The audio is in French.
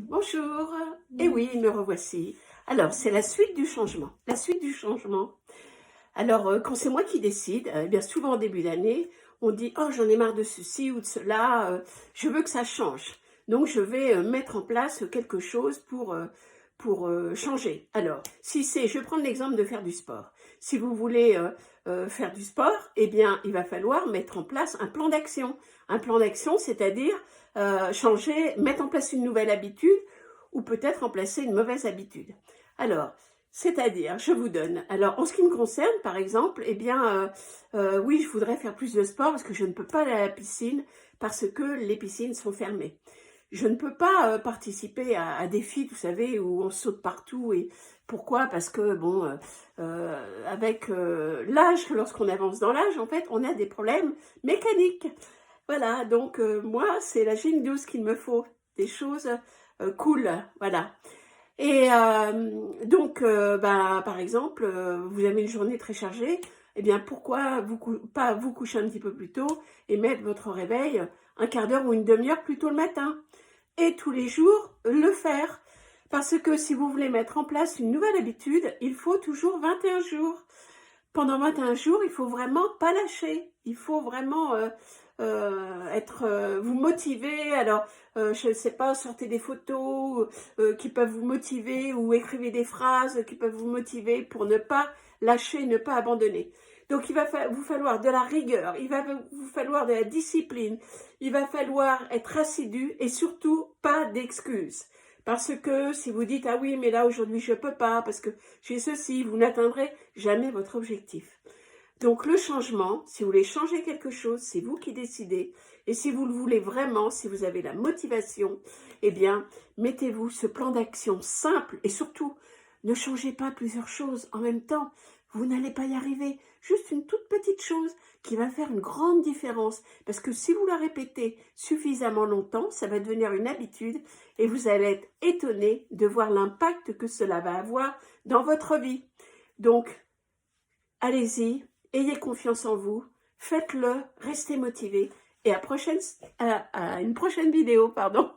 Bonjour, et oui, me revoici. Alors, c'est la suite du changement. La suite du changement. Alors, quand c'est moi qui décide, eh bien souvent au début d'année, on dit: «Oh, j'en ai marre de ceci ou de cela, je veux que ça change». Donc je vais, mettre en place quelque chose pour changer. Alors, si c'est je vais prendre l'exemple de faire du sport. Si vous voulez, faire du sport, eh bien, il va falloir mettre en place un plan d'action. Un plan d'action, c'est-à-dire, changer, mettre en place une nouvelle habitude ou peut-être remplacer une mauvaise habitude. Alors, c'est-à-dire, je vous donne. Alors, en ce qui me concerne, par exemple, eh bien, oui, je voudrais faire plus de sport parce que je ne peux pas aller à la piscine parce que les piscines sont fermées. Je ne peux pas participer à des feats, vous savez, où on saute partout. Et pourquoi? Parce que, bon, avec l'âge, lorsqu'on avance dans l'âge, en fait, on a des problèmes mécaniques. Voilà, donc moi, c'est la gym douce qu'il me faut, des choses cool, voilà. Et donc, bah, par exemple, vous avez une journée très chargée, eh bien, pourquoi pas vous coucher un petit peu plus tôt et mettre votre réveil un quart d'heure ou une demi-heure plus tôt le matin? Et tous les jours, le faire. Parce que si vous voulez mettre en place une nouvelle habitude, il faut toujours 21 jours. Pendant 21 jours, il faut vraiment pas lâcher. Il faut vraiment vous motiver. Alors, je ne sais pas, sortez des photos qui peuvent vous motiver ou écrivez des phrases qui peuvent vous motiver pour ne pas lâcher, ne pas abandonner. Donc, il va vous falloir de la rigueur, il va vous falloir de la discipline, il va falloir être assidu et surtout pas d'excuses. Parce que si vous dites « Ah oui, mais là aujourd'hui je ne peux pas parce que j'ai ceci », vous n'atteindrez jamais votre objectif. Donc le changement, si vous voulez changer quelque chose, c'est vous qui décidez. Et si vous le voulez vraiment, si vous avez la motivation, eh bien, mettez-vous ce plan d'action simple et surtout, ne changez pas plusieurs choses en même temps. Vous n'allez pas y arriver. Juste une toute petite chose qui va faire une grande différence. Parce que si vous la répétez suffisamment longtemps, ça va devenir une habitude et vous allez être étonné de voir l'impact que cela va avoir dans votre vie. Donc, allez-y, ayez confiance en vous, faites-le, restez motivé et à une prochaine vidéo, pardon.